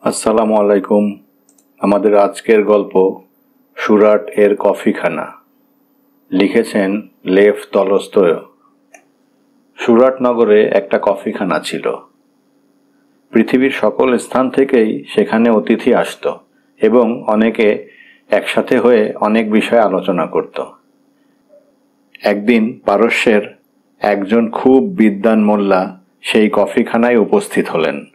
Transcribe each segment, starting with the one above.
আসসালামু আলাইকুম। আমাদের আজকের গল্প সুরাট এর কফিখানা। লিখেছেন লেভ তলস্তয়। সুরাট নগরে একটা কফিখানা ছিল। পৃথিবীর সকল স্থান থেকেই সেখানে অতিথি আসত এবং অনেকে একসাথে হয়ে অনেক বিষয় আলোচনা করত। একদিন পারস্যের একজন খুব বিদ্বান মোল্লা সেই কফিখানায় উপস্থিত হলেন।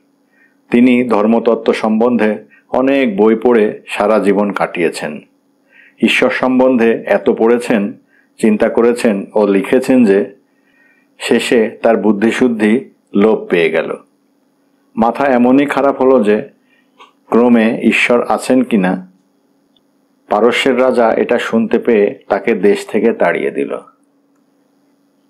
তিনি ধর্মতত্ত্ব সম্বন্ধে অনেক বই পড়ে সারা জীবন কাটিয়েছেন। ঈশ্বর সম্বন্ধে এত পড়েছেন, চিন্তা করেছেন ও লিখেছেন যে শেষে তার বুদ্ধিশুদ্ধি লোপ পেয়ে গেল। মাথা এমনই খারাপ হলো যে ক্রমে ঈশ্বর আছেন কিনা পারস্যের রাজা এটা শুনতে পেয়ে তাকে দেশ থেকে তাড়িয়ে দিল।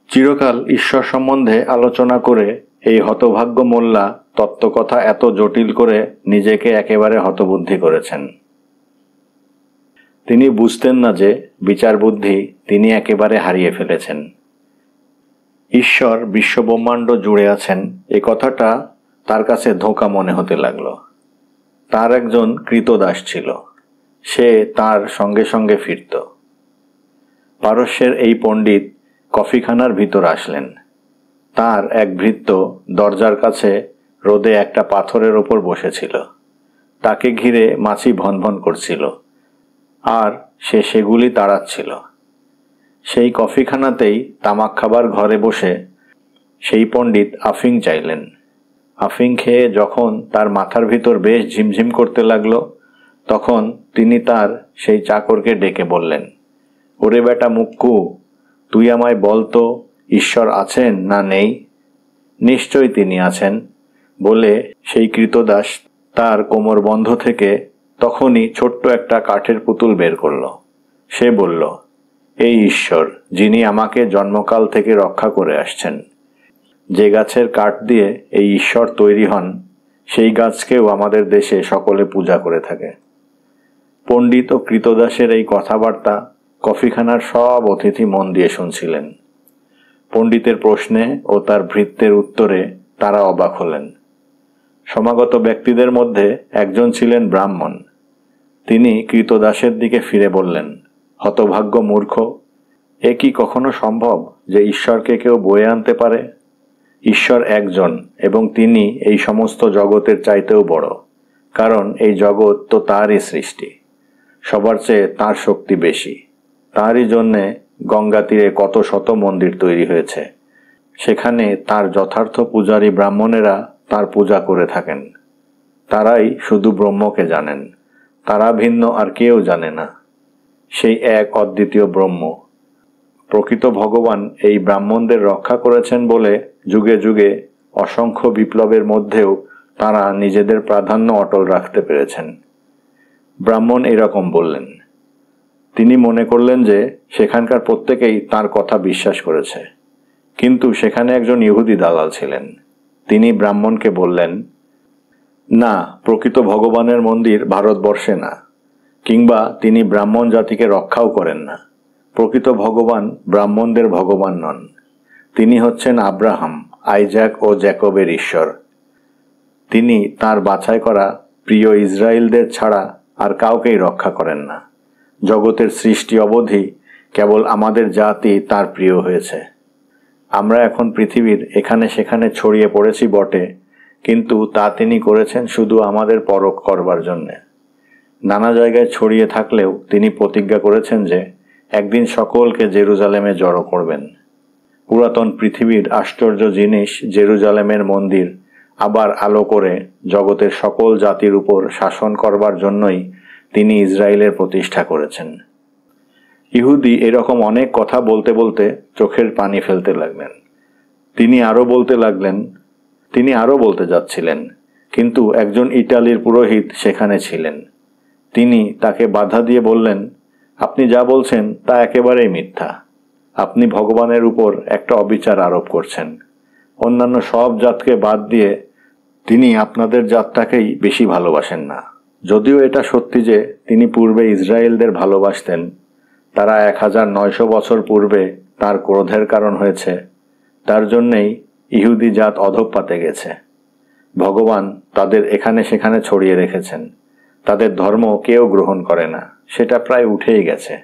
চিরকাল ঈশ্বর সম্বন্ধে আলোচনা করে এই হতভাগ্য মোল্লা তত্ত্বকথা এত জটিল করে নিজেকে একেবারে হতবুদ্ধি করেছেন। তিনি বুঝতেন না যে বিচার বুদ্ধি তিনি একেবারে হারিয়ে ফেলেছেন। ঈশ্বর বিশ্বব্রহ্মাণ্ড জুড়ে আছেন এই কথাটা তার কাছে ধোঁকা মনে হতে লাগল। তার একজন কৃতদাস ছিল, সে তার সঙ্গে সঙ্গে ফিরত। পারস্যের এই পণ্ডিত কফিখানার ভিতর আসলেন। তার এক ভৃত্য দরজার কাছে রোদে একটা পাথরের ওপর বসেছিল। তাকে ঘিরে মাছি ভনভন করছিল আর সে সেগুলি তাড়াচ্ছিল। সেই কফিখানাতেই তামাক খাবার ঘরে বসে সেই পণ্ডিত আফিং চাইলেন। আফিং খেয়ে যখন তার মাথার ভিতর বেশ ঝিমঝিম করতে লাগলো, তখন তিনি তার সেই চাকরকে ডেকে বললেন, ওরে বেটা মুক্কু, তুই আমায় বলতো ঈশ্বর আছেন না নেই? নিশ্চয়ই তিনি আছেন বলে সেই কৃতদাস তার কোমরবন্ধ থেকে তখনই ছোট্ট একটা কাঠের পুতুল বের করল। সে বলল, এই ঈশ্বর যিনি আমাকে জন্মকাল থেকে রক্ষা করে আসছেন। যে গাছের কাঠ দিয়ে এই ঈশ্বর তৈরি হন সেই গাছকেও আমাদের দেশে সকলে পূজা করে থাকে। পণ্ডিত ও কৃতদাসের এই কথাবার্তা কফিখানার সব অতিথি মন দিয়ে শুনছিলেন। পণ্ডিতের প্রশ্নে ও তার ভৃত্যের উত্তরে তারা অবাক হলেন। সমাগত ব্যক্তিদের মধ্যে একজন ছিলেন ব্রাহ্মণ। তিনি কৃতদাসের দিকে ফিরে বললেন, হতভাগ্য মূর্খ, এ কি কখনো সম্ভব যে ঈশ্বরকে কেউ বয়ে আনতে পারে? ঈশ্বর একজন এবং তিনি এই সমস্ত জগতের চাইতেও বড়, কারণ এই জগৎ তো তারই সৃষ্টি। সবার চেয়ে তার শক্তি বেশি। তারই জন্যে গঙ্গা তীরে কত শত মন্দির তৈরি হয়েছে। সেখানে তার যথার্থ পূজারী ব্রাহ্মণেরা তার পূজা করে থাকেন। তারাই শুধু ব্রহ্মকে জানেন, তারা ভিন্ন আর কেউ জানে না। সেই এক অদ্বিতীয় ব্রহ্ম। প্রকৃত ভগবান এই ব্রাহ্মণদের রক্ষা করেছেন বলে যুগে যুগে অসংখ্য বিপ্লবের মধ্যেও তারা নিজেদের প্রাধান্য অটল রাখতে পেরেছেন। ব্রাহ্মণ এরকম বললেন। তিনি মনে করলেন যে সেখানকার প্রত্যেকেই তার কথা বিশ্বাস করেছে। কিন্তু সেখানে একজন ইহুদি দালাল ছিলেন। তিনি ব্রাহ্মণকে বললেন, না, প্রকৃত ভগবানের মন্দির ভারতবর্ষে না, কিংবা তিনি ব্রাহ্মণ জাতিকে রক্ষাও করেন না। প্রকৃত ভগবান ব্রাহ্মণদের ভগবান নন। তিনি হচ্ছেন আব্রাহাম, আইজাক ও জ্যাকবের ঈশ্বর। তিনি তার বাছাই করা প্রিয় ইসরায়েলদের ছাড়া আর কাউকেই রক্ষা করেন না। জগতের সৃষ্টি অবধি কেবল আমাদের জাতি তার প্রিয় হয়েছে। আমরা এখন পৃথিবীর এখানে সেখানে ছড়িয়ে পড়েছি বটে, কিন্তু তা তিনি করেছেন শুধু আমাদের পরখ করবার জন্যে। নানা জায়গায় ছড়িয়ে থাকলেও তিনি প্রতিজ্ঞা করেছেন যে একদিন সকলকে জেরুজালেমে জড়ো করবেন। পুরাতন পৃথিবীর আশ্চর্য জিনিস জেরুজালেমের মন্দির আবার আলো করে জগতের সকল জাতির উপর শাসন করবার জন্যই তিনি ইসরায়েলের প্রতিষ্ঠা করেছেন। ইহুদি এরকম অনেক কথা বলতে বলতে চোখের পানি ফেলতে লাগলেন। তিনি আরও বলতে যাচ্ছিলেন, কিন্তু একজন ইটালির পুরোহিত সেখানে ছিলেন। তিনি তাকে বাধা দিয়ে বললেন, আপনি যা বলছেন তা একেবারেই মিথ্যা। আপনি ভগবানের উপর একটা অবিচার আরোপ করছেন। অন্যান্য সব জাতকে বাদ দিয়ে তিনি আপনাদের জাতটাকেই বেশি ভালোবাসেন না। যদিও এটা সত্যি যে তিনি পূর্বে ইসরায়েলদের ভালোবাসতেন, তারা 1900 বছর পূর্বে তার ক্রোধের কারণ হয়েছে, তার জন্যেই ইহুদি জাত অধঃপাতে গেছে। ভগবান তাদের এখানে সেখানে ছড়িয়ে রেখেছেন। তাদের ধর্ম কেউ গ্রহণ করে না, সেটা প্রায় উঠেই গেছে।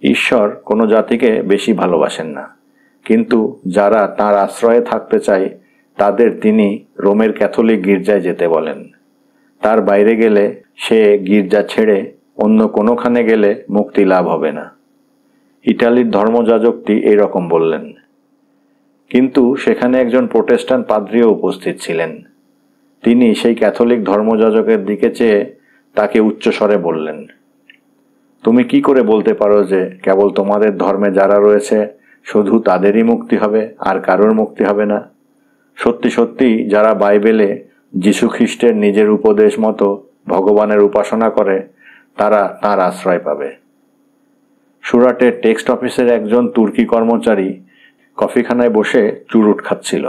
ঈশ্বর কোনো জাতিকে বেশি ভালোবাসেন না, কিন্তু যারা তাঁর আশ্রয়ে থাকতে চায় তাদের তিনি রোমের ক্যাথলিক গির্জায় যেতে বলেন। তার বাইরে গেলে সে গির্জা ছেড়ে অন্য কোনোখানে গেলে মুক্তি লাভ হবে না। ইটালির ধর্মযাজকটি এরকম বললেন। কিন্তু সেখানে একজন প্রোটেস্ট্যান্ট পাদ্রীও উপস্থিত ছিলেন। তিনি সেই ক্যাথলিক ধর্মযাজকের দিকে চেয়ে তাকে উচ্চস্বরে বললেন, তুমি কি করে বলতে পারো যে কেবল তোমাদের ধর্মে যারা রয়েছে শুধু তাদেরই মুক্তি হবে, আর কারোর মুক্তি হবে না? সত্যি সত্যি যারা বাইবেলে যীশু খ্রিস্টের নিজের উপদেশ মতো ভগবানের উপাসনা করে তারা তাঁর আশ্রয় পাবে। সুরাটের টেক্সট অফিসের একজন তুর্কি কর্মচারী কফিখানায় বসে চুরুট খাচ্ছিল।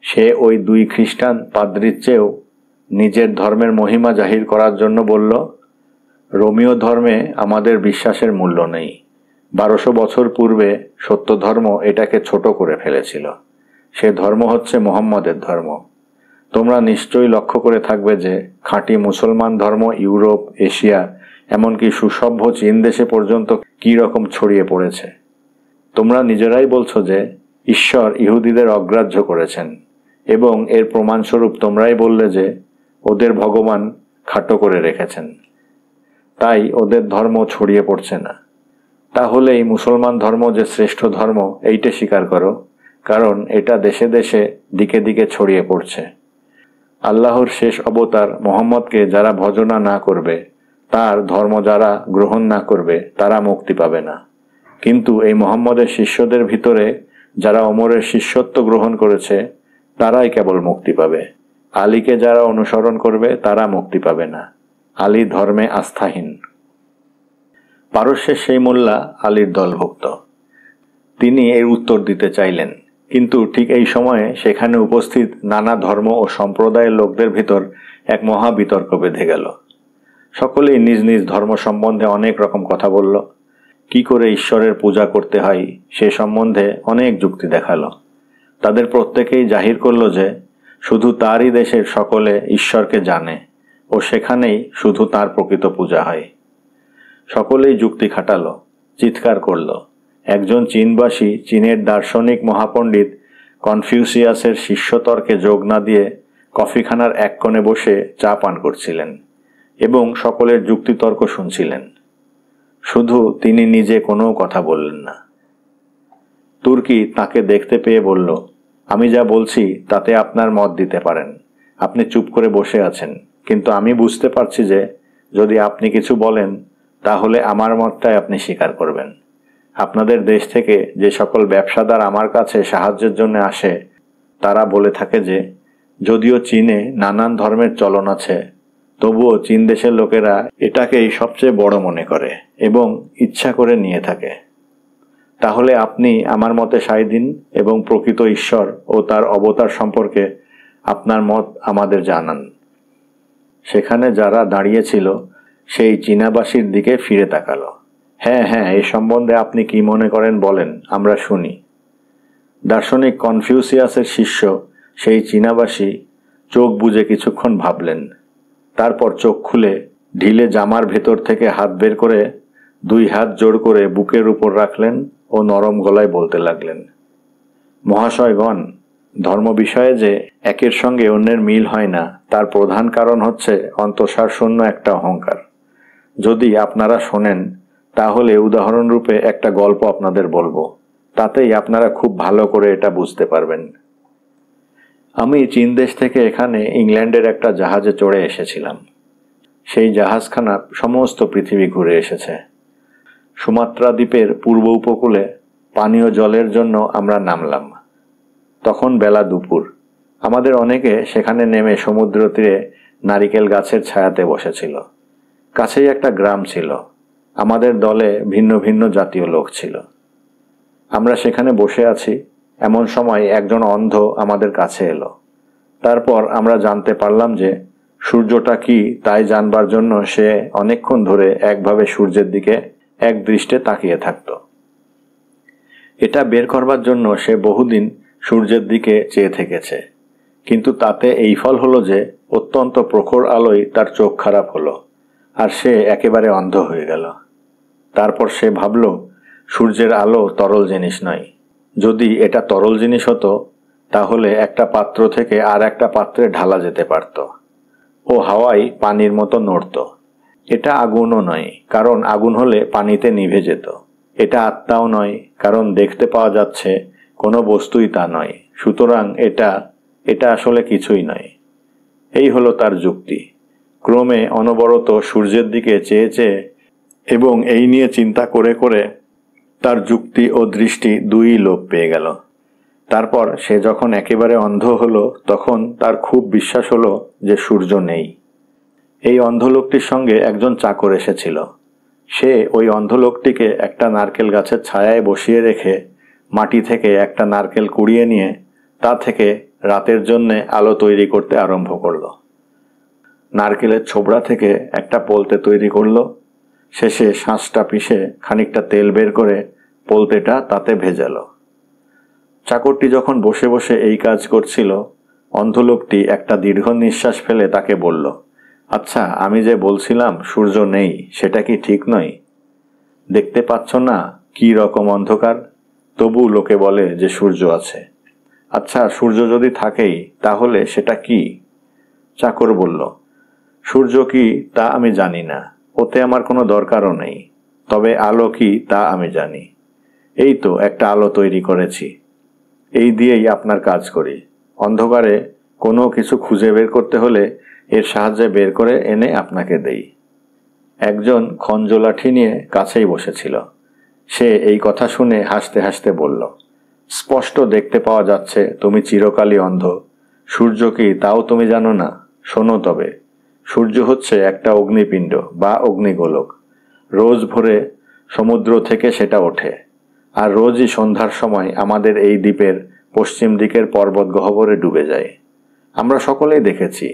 সে ওই দুই খ্রিস্টান পাদ্রীর চেয়েও নিজের ধর্মের মহিমা জাহির করার জন্য বলল, রোমীয় ধর্মে আমাদের বিশ্বাসের মূল্য নেই। 1200 বছর পূর্বে সত্য ধর্ম এটাকে ছোট করে ফেলেছিল। সে ধর্ম হচ্ছে মোহাম্মদের ধর্ম। তোমরা নিশ্চয়ই লক্ষ্য করে থাকবে যে খাঁটি মুসলমান ধর্ম ইউরোপ, এশিয়া, এমনকি সুসভ্য চীন দেশে পর্যন্ত কী রকম ছড়িয়ে পড়েছে। তোমরা নিজেরাই বলছো যে ঈশ্বর ইহুদিদের অগ্রাহ্য করেছেন, এবং এর প্রমাণস্বরূপ তোমরাই বললে যে ওদের ভগবান খাটো করে রেখেছেন, তাই ওদের ধর্ম ছড়িয়ে পড়ছে না। তাহলে এই মুসলমান ধর্ম যে শ্রেষ্ঠ ধর্ম এইটা স্বীকার করো, কারণ এটা দেশে দেশে দিকে দিকে ছড়িয়ে পড়ছে। আল্লাহর শেষ অবতার মোহাম্মদকে যারা ভজনা না করবে, তার ধর্ম যারা গ্রহণ না করবে, তারা মুক্তি পাবে না। কিন্তু এই মোহাম্মদের শিষ্যদের ভিতরে যারা ওমরের শিষ্যত্ব গ্রহণ করেছে তারাই কেবল মুক্তি পাবে। আলীকে যারা অনুসরণ করবে তারা মুক্তি পাবে না। আলী ধর্মে আস্থাহীন। পারস্যের সেই মোল্লা আলীর দলভুক্ত। তিনি এর উত্তর দিতে চাইলেন, কিন্তু ঠিক এই সময়ে সেখানে উপস্থিত নানা ধর্ম ও সম্প্রদায়ের লোকদের ভিতর এক মহা বিতর্ক বেঁধে গেল। সকলেই নিজ নিজ ধর্ম সম্বন্ধে অনেক রকম কথা বলল। কি করে ঈশ্বরের পূজা করতে হয় সে সম্বন্ধে অনেক যুক্তি দেখালো। তাদের প্রত্যেকেই জাহির করল যে শুধু তারই দেশের সকলে ঈশ্বরকে জানে ও সেখানেই শুধু তার প্রকৃত পূজা হয়। সকলেই যুক্তি খাটালো, চিৎকার করল। একজন চীনবাসী চীনের দার্শনিক মহাপণ্ডিত কনফিউসিয়াসের শিষ্যতর্কে যোগ না দিয়ে কফিখানার এক কোণে বসে চা পান করছিলেন এবং সকলের যুক্তিতর্ক শুনছিলেন। শুধু তিনি নিজে কোনো কথা বললেন না। তুর্কি তাকে দেখতে পেয়ে বলল, আমি যা বলছি তাতে আপনার মত দিতে পারেন। আপনি চুপ করে বসে আছেন, কিন্তু আমি বুঝতে পারছি যে যদি আপনি কিছু বলেন তাহলে আমার মতটাই আপনি স্বীকার করবেন। আপনাদের দেশ থেকে যে সকল ব্যবসাদার আমার কাছে সাহায্যের জন্য আসে তারা বলে থাকে যে যদিও চীনে নানান ধর্মের চলন আছে, তবুও চীন দেশের লোকেরা এটাকেই সবচেয়ে বড় মনে করে এবং ইচ্ছা করে নিয়ে থাকে। তাহলে আপনি আমার মতে সায় দিন এবং প্রকৃত ঈশ্বর ও তার অবতার সম্পর্কে আপনার মত আমাদের জানান। সেখানে যারা দাঁড়িয়েছিল সেই চীনাবাসীর দিকে ফিরে তাকালো। হ্যাঁ হ্যাঁ, এই সম্বন্ধে আপনি কি মনে করেন বলেন, আমরা শুনি। দার্শনিক কনফিউসিয়াসের শিষ্য সেই চীনাবাসী চোখ বুজে কিছুক্ষণ ভাবলেন। তারপর চোখ খুলে ঢিলে জামার ভেতর থেকে হাত বের করে 2 হাত জোড় করে বুকের উপর রাখলেন ও নরম গলায় বলতে লাগলেন, মহাশয়গণ, ধর্ম বিষয়ে যে একের সঙ্গে অন্যের মিল হয় না তার প্রধান কারণ হচ্ছে অন্তঃসারশূন্য একটা অহংকার। যদি আপনারা শোনেন তাহলে উদাহরণরূপে একটা গল্প আপনাদের বলবো, তাতেই আপনারা খুব ভালো করে এটা বুঝতে পারবেন। আমি চীন দেশ থেকে এখানে ইংল্যান্ডের একটা জাহাজে চড়ে এসেছিলাম। সেই জাহাজখানা সমস্ত পৃথিবী ঘুরে এসেছে। সুমাত্রা দ্বীপের পূর্ব উপকূলে পানীয় জলের জন্য আমরা নামলাম। তখন বেলা দুপুর। আমাদের অনেকে সেখানে নেমে সমুদ্র তীরে নারিকেল গাছের ছায়াতে বসেছিল। কাছেই একটা গ্রাম ছিল। আমাদের দলে ভিন্ন ভিন্ন জাতীয় লোক ছিল। আমরা সেখানে বসে আছি, এমন সময় একজন অন্ধ আমাদের কাছে এলো। তারপর আমরা জানতে পারলাম যে সূর্যটা কি তাই জানবার জন্য সে অনেকক্ষণ ধরে একভাবে সূর্যের দিকে এক দৃষ্টে তাকিয়ে থাকত। এটা বের করবার জন্য সে বহুদিন সূর্যের দিকে চেয়ে থেকেছে, কিন্তু তাতে এই ফল হলো যে অত্যন্ত প্রখর আলোয় তার চোখ খারাপ হলো আর সে একেবারে অন্ধ হয়ে গেল। তারপর সে ভাবল, সূর্যের আলো তরল জিনিস নয়। যদি এটা তরল জিনিস হতো তাহলে একটা পাত্র থেকে আর একটা পাত্রে ঢালা যেতে পারত। ও হাওয়ায় পানির মতো নড়ত। এটা আগুনও নয়, কারণ আগুন হলে পানিতে নিভে যেত। এটা আত্মাও নয়, কারণ দেখতে পাওয়া যাচ্ছে কোনো বস্তুই তা নয়। সুতরাং এটা আসলে কিছুই নয়। এই হলো তার যুক্তি। ক্রমে অনবরত সূর্যের দিকে চেয়ে চেয়ে এবং এই নিয়ে চিন্তা করে করে তার যুক্তি ও দৃষ্টি দুই লোপ পেয়ে গেল। তারপর সে যখন একেবারে অন্ধ হলো তখন তার খুব বিশ্বাস হলো যে সূর্য নেই। এই অন্ধ লোকটির সঙ্গে একজন চাকর এসেছিল। সে ওই অন্ধ লোকটিকে একটা নারকেল গাছের ছায়ায় বসিয়ে রেখে মাটি থেকে একটা নারকেল কুড়িয়ে নিয়ে তা থেকে রাতের জন্যে আলো তৈরি করতে আরম্ভ করল। নারকেলের ছোবড়া থেকে একটা পোলতে তৈরি করল। শেষে শাঁসটা পিষে খানিকটা তেল বের করে পোলতেটা তাতে ভেজালো। চাকরটি যখন বসে বসে এই কাজ করছিল, অন্ধ লোকটি একটা দীর্ঘ নিঃশ্বাস ফেলে তাকে বলল, আচ্ছা, আমি যে বলছিলাম সূর্য নেই, সেটা কি ঠিক নয়? দেখতে পাচ্ছ না কি রকম অন্ধকার? তবু লোকে বলে যে সূর্য আছে। আচ্ছা, সূর্য যদি থাকেই তাহলে সেটা কি? চাকর বলল, সূর্য কি তা আমি জানি না, ওতে আমার কোনো দরকারও নেই। তবে আলো কি তা আমি জানি। এই তো একটা আলো তৈরি করেছি, এই দিয়েই আপনার কাজ করি। অন্ধকারে কোনো কিছু খুঁজে বের করতে হলে এর সাহায্যে বের করে এনে আপনাকে দেই। একজন খঞ্জ লাঠি নিয়ে কাছেই বসেছিল। সে এই কথা শুনে হাসতে হাসতে বলল, স্পষ্ট দেখতে পাওয়া যাচ্ছে তুমি চিরকালই অন্ধ। সূর্য কি তাও তুমি জানো না? শোনো তবে, সূর্য হচ্ছে একটা অগ্নিপিণ্ড বা অগ্নিগোলক। রোজ ভোরে সমুদ্র থেকে সেটা ওঠে, আর রোজই সন্ধ্যার সময় আমাদের এই দ্বীপের পশ্চিম দিকের পর্বত গহ্বরে ডুবে যায়। আমরা সকলেই দেখেছি।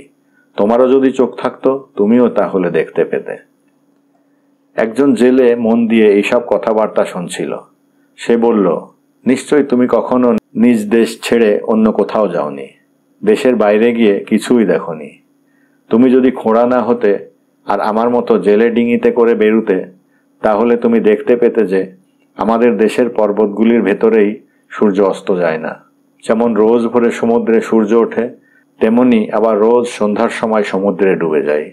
তোমারও যদি চোখ থাকতো তুমিও তাহলে দেখতে পেতে। একজন জেলে মন দিয়ে এইসব কথাবার্তা শুনছিল। সে বলল, নিশ্চয়ই তুমি কখনো নিজ দেশ ছেড়ে অন্য কোথাও যাওনি, দেশের বাইরে গিয়ে কিছুই দেখনি। তুমি যদি খোঁড়া না হতে আর আমার মতো জেলে ডিঙিতে করে বেরুতে, তাহলে তুমি দেখতে পেতে যে আমাদের দেশের পর্বতগুলির ভেতরেই সূর্য অস্ত যায় না। যেমন রোজ ভোরে সমুদ্রে সূর্য ওঠে, তেমনি আবার রোজ সন্ধ্যার সময় সমুদ্রে ডুবে যায়।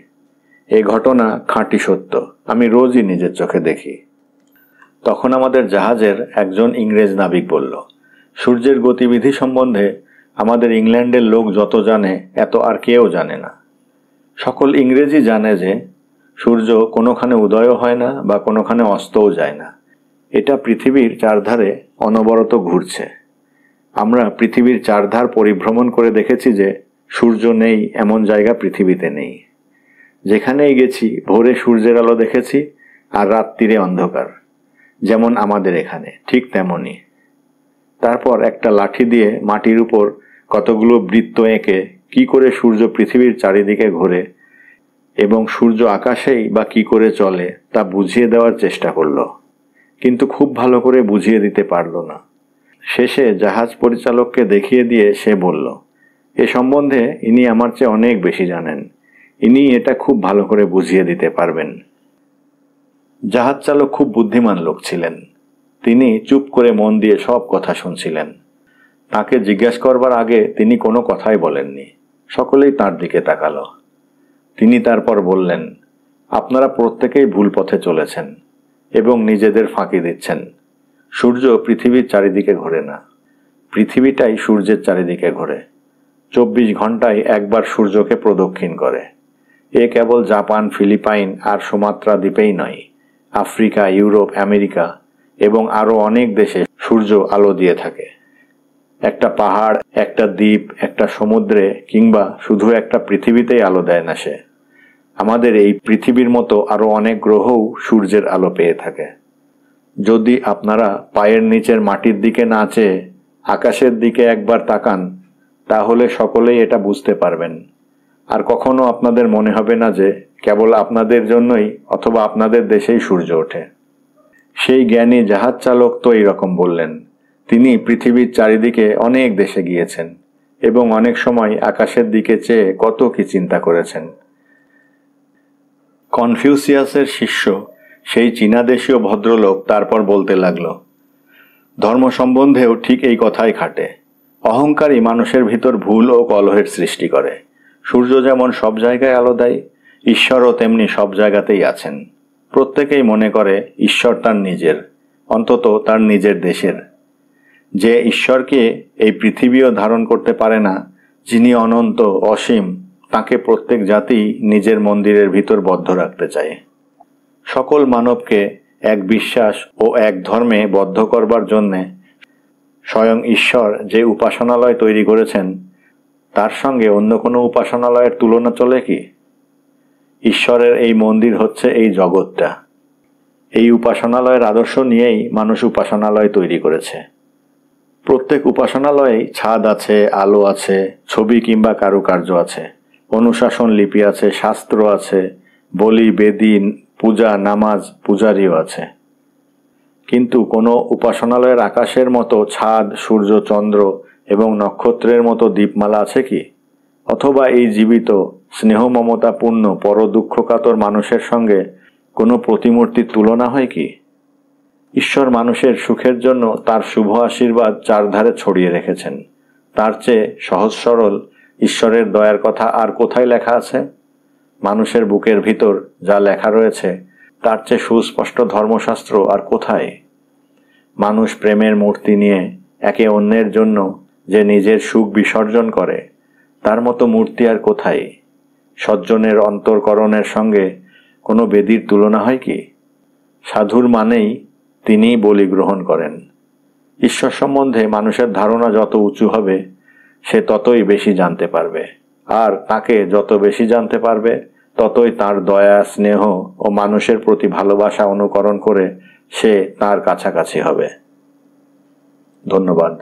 এই ঘটনা খাঁটি সত্য, আমি রোজই নিজের চোখে দেখি। তখন আমাদের জাহাজের একজন ইংরেজ নাবিক বলল, সূর্যের গতিবিধি সম্বন্ধে আমাদের ইংল্যান্ডের লোক যত জানে এত আর কেউ জানে না। সকল ইংরেজি জানে যে সূর্য কোনোখানে উদয়ও হয় না বা কোনোখানে অস্তও যায় না। এটা পৃথিবীর চারধারে অনবরত ঘুরছে। আমরা পৃথিবীর চারধার পরিভ্রমণ করে দেখেছি যে সূর্য নেই এমন জায়গা পৃথিবীতে নেই। যেখানেই গেছি ভোরে সূর্যের আলো দেখেছি আর রাত্রিরে অন্ধকার, যেমন আমাদের এখানে ঠিক তেমনই। তারপর একটা লাঠি দিয়ে মাটির উপর কতগুলো বৃত্ত এঁকে কি করে সূর্য পৃথিবীর চারিদিকে ঘোরে এবং সূর্য আকাশেই বা কি করে চলে তা বুঝিয়ে দেওয়ার চেষ্টা করল, কিন্তু খুব ভালো করে বুঝিয়ে দিতে পারল না। শেষে জাহাজ পরিচালককে দেখিয়ে দিয়ে সে বলল, এ সম্বন্ধে ইনি আমার চেয়ে অনেক বেশি জানেন, ইনি এটা খুব ভালো করে বুঝিয়ে দিতে পারবেন। জাহাজ চালক খুব বুদ্ধিমান লোক ছিলেন। তিনি চুপ করে মন দিয়ে সব কথা শুনছিলেন। তাকে জিজ্ঞাসা করবার আগে তিনি কোনো কথাই বলেননি। সকলেই তার দিকে তাকালো। তিনি তারপর বললেন, আপনারা প্রত্যেকেই ভুল পথে চলেছেন এবং নিজেদের ফাঁকি দিচ্ছেন। সূর্য পৃথিবীর চারিদিকে ঘোরে না, পৃথিবীটাই সূর্যের চারিদিকে ঘোরে। 24 ঘন্টায় একবার সূর্যকে প্রদক্ষিণ করে। এ কেবল জাপান, ফিলিপাইন আর সুমাত্রা দ্বীপেই নয়, আফ্রিকা, ইউরোপ, আমেরিকা এবং আরও অনেক দেশে সূর্য আলো দিয়ে থাকে। একটা পাহাড়, একটা দ্বীপ, একটা সমুদ্রে কিংবা শুধু একটা পৃথিবীতেই আলো দেয় না সে। আমাদের এই পৃথিবীর মতো আরও অনেক গ্রহও সূর্যের আলো পেয়ে থাকে। যদি আপনারা পায়ের নিচের মাটির দিকে না চেয়ে আকাশের দিকে একবার তাকান, তাহলে সকলেই এটা বুঝতে পারবেন। আর কখনো আপনাদের মনে হবে না যে কেবল আপনাদের জন্যই অথবা আপনাদের দেশেই সূর্য ওঠে। সেই জ্ঞানী জাহাজ চালক তো এইরকম বললেন। তিনি পৃথিবীর চারিদিকে অনেক দেশে গিয়েছেন এবং অনেক সময় আকাশের দিকে চেয়ে কত কি চিন্তা করেছেন। কনফিউসিয়াসের শিষ্য সেই চীনা দেশীয় ভদ্রলোক তারপর বলতে লাগল, ধর্ম সম্বন্ধেও ঠিক এই কথাই খাটে। অহংকারই মানুষের ভিতর ভুল ও কলহের সৃষ্টি করে। সূর্য যেমন সব জায়গায় আলো দেয়, ঈশ্বরও তেমনি সব জায়গাতেই আছেন। প্রত্যেকেই মনে করে ঈশ্বর তার নিজের, অন্তত তার নিজের দেশের। যে ঈশ্বরকে এই পৃথিবীও ধারণ করতে পারে না, যিনি অনন্ত অসীম, তাকে প্রত্যেক জাতি নিজের মন্দিরের ভিতর বদ্ধ রাখতে চায়। সকল মানবকে এক বিশ্বাস ও এক ধর্মে বদ্ধ করবার জন্যে স্বয়ং ঈশ্বর যে উপাসনালয় তৈরি করেছেন, তার সঙ্গে অন্য কোনো উপাসনালয়ের তুলনা চলে কি? ঈশ্বরের এই মন্দির হচ্ছে এই জগৎটা। এই উপাসনালয়ের আদর্শ নিয়েই মানুষ উপাসনালয় তৈরি করেছে। প্রত্যেক উপাসনালয়েই ছাদ আছে, আলো আছে, ছবি কিংবা কারুকার্য আছে, অনুশাসন লিপি আছে, শাস্ত্র আছে, বলি বেদি, পূজা নামাজ, পূজারীও আছে। কিন্তু কোনো উপাসনালয়ের আকাশের মতো ছাদ, সূর্য, চন্দ্র এবং নক্ষত্রের মতো দীপমালা আছে কি? অথবা এই জীবিত স্নেহ মমতাপূর্ণ পরদুঃখকাতর মানুষের সঙ্গে কোনো প্রতিমূর্তির তুলনা হয় কি? ঈশ্বর মানুষের সুখের জন্য তার শুভ আশীর্বাদ চারধারে ছড়িয়ে রেখেছেন। তার চেয়ে সহজ সরল ঈশ্বরের দয়ার কথা আর কোথায় লেখা আছে? মানুষের বুকের ভিতর যা লেখা রয়েছে তার চেয়ে সুস্পষ্ট ধর্মশাস্ত্র আর কোথায়? মানুষ প্রেমের মূর্তি নিয়ে একে অন্যের জন্য যে নিজের সুখ বিসর্জন করে, তার মতো মূর্তি আর কোথায়? সজ্জনের অন্তর্করণের সঙ্গে কোনো বেদির তুলনা হয় কি? সাধুর মানেই তিনিই বলি গ্রহণ করেন। ঈশ্বর সম্বন্ধে মানুষের ধারণা যত উঁচু হবে, সে ততই বেশি জানতে পারবে, আর তাকে যত বেশি জানতে পারবে ততই তার দয়া, স্নেহ ও মানুষের প্রতি ভালোবাসা অনুকরণ করে সে তার কাছাকাছি হবে। ধন্যবাদ।